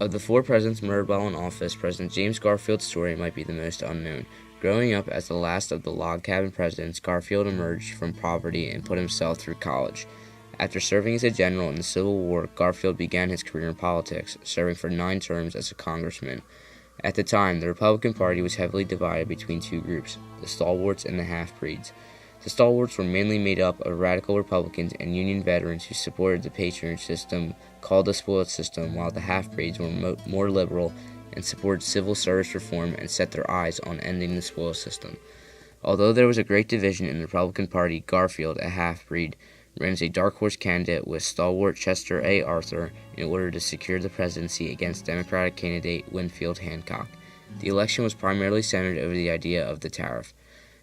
Of the four presidents murdered while in office, President James Garfield's story might be the most unknown. Growing up as the last of the log cabin presidents, Garfield emerged from poverty and put himself through college. After serving as a general in the Civil War, Garfield began his career in politics, serving for 9 terms as a congressman. At the time, the Republican Party was heavily divided between two groups, the stalwarts and the half-breeds. The stalwarts were mainly made up of radical Republicans and Union veterans who supported the patronage system called the spoils system, while the half-breeds were more liberal and supported civil service reform and set their eyes on ending the spoils system. Although there was a great division in the Republican Party, Garfield, a half-breed, ran as a dark horse candidate with stalwart Chester A. Arthur in order to secure the presidency against Democratic candidate Winfield Hancock. The election was primarily centered over the idea of the tariff.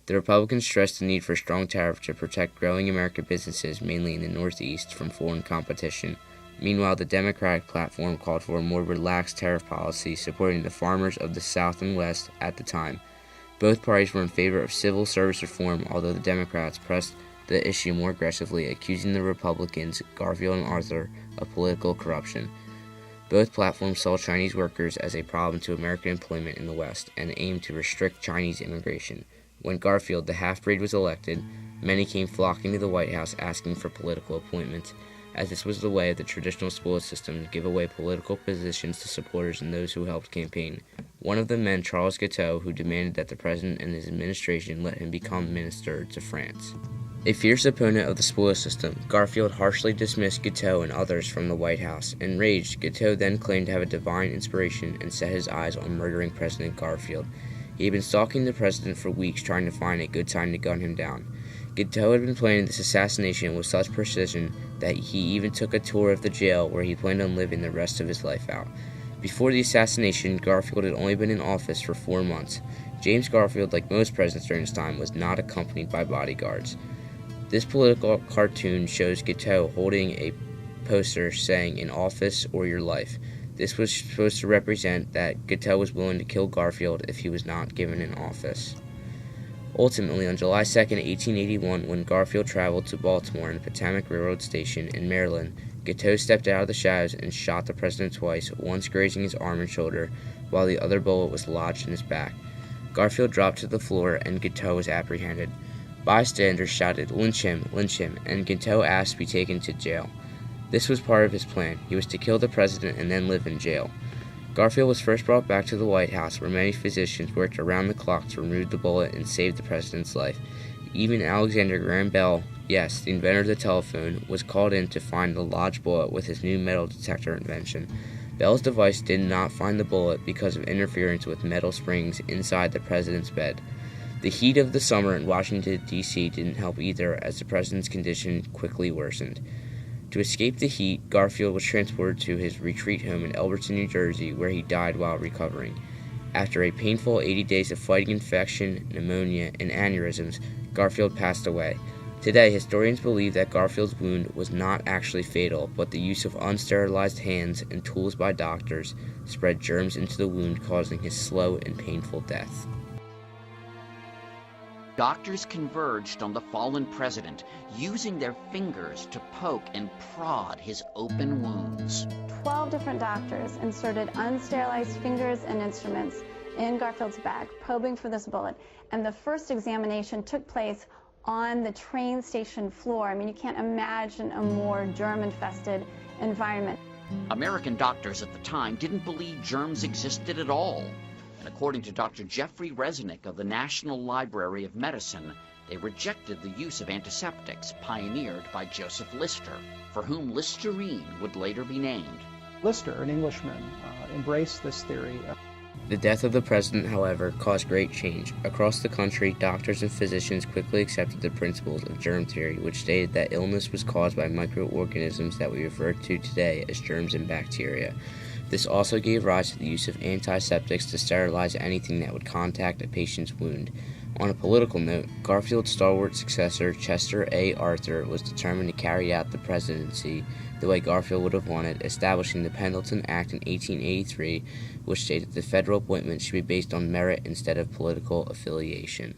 The Republicans stressed the need for a strong tariff to protect growing American businesses, mainly in the Northeast, from foreign competition. Meanwhile, the Democratic platform called for a more relaxed tariff policy supporting the farmers of the South and West at the time. Both parties were in favor of civil service reform, although the Democrats pressed the issue more aggressively, accusing the Republicans, Garfield and Arthur, of political corruption. Both platforms saw Chinese workers as a problem to American employment in the West and aimed to restrict Chinese immigration. When Garfield, the half-breed, was elected, many came flocking to the White House asking for political appointments, as this was the way of the traditional spoils system to give away political positions to supporters and those who helped campaign. One of the men, Charles Guiteau, who demanded that the president and his administration let him become minister to France. A fierce opponent of the spoils system, Garfield harshly dismissed Guiteau and others from the White House. Enraged, Guiteau then claimed to have a divine inspiration and set his eyes on murdering President Garfield. He had been stalking the president for weeks, trying to find a good time to gun him down. Guiteau had been planning this assassination with such precision that he even took a tour of the jail where he planned on living the rest of his life out. Before the assassination, Garfield had only been in office for 4 months. James Garfield, like most presidents during his time, was not accompanied by bodyguards. This political cartoon shows Guiteau holding a poster saying, "In office or your life." This was supposed to represent that Guiteau was willing to kill Garfield if he was not given an office. Ultimately, on July 2, 1881, when Garfield traveled to Baltimore and the Potomac Railroad Station in Maryland, Guiteau stepped out of the shadows and shot the president twice, once grazing his arm and shoulder, while the other bullet was lodged in his back. Garfield dropped to the floor, and Guiteau was apprehended. Bystanders shouted, lynch him," and Guiteau asked to be taken to jail. This was part of his plan. He was to kill the president and then live in jail. Garfield was first brought back to the White House, where many physicians worked around the clock to remove the bullet and save the president's life. Even Alexander Graham Bell, yes, the inventor of the telephone, was called in to find the lodged bullet with his new metal detector invention. Bell's device did not find the bullet because of interference with metal springs inside the president's bed. The heat of the summer in Washington, D.C. didn't help either, as the president's condition quickly worsened. To escape the heat, Garfield was transported to his retreat home in Elberton, New Jersey, where he died while recovering. After a painful 80 days of fighting infection, pneumonia, and aneurysms, Garfield passed away. Today, historians believe that Garfield's wound was not actually fatal, but the use of unsterilized hands and tools by doctors spread germs into the wound, causing his slow and painful death. Doctors converged on the fallen president, using their fingers to poke and prod his open wounds. 12 different doctors inserted unsterilized fingers and instruments in Garfield's back, probing for this bullet. And the first examination took place on the train station floor. I mean, you can't imagine a more germ-infested environment. American doctors at the time didn't believe germs existed at all. And according to Dr. Jeffrey Resnick of the National Library of Medicine, they rejected the use of antiseptics pioneered by Joseph Lister, for whom Listerine would later be named. Lister, an Englishman, embraced this theory. The death of the president, however, caused great change. Across the country, doctors and physicians quickly accepted the principles of germ theory, which stated that illness was caused by microorganisms that we refer to today as germs and bacteria. This also gave rise to the use of antiseptics to sterilize anything that would contact a patient's wound. On a political note, Garfield's stalwart successor, Chester A. Arthur, was determined to carry out the presidency the way Garfield would have wanted, establishing the Pendleton Act in 1883, which stated the federal appointment should be based on merit instead of political affiliation.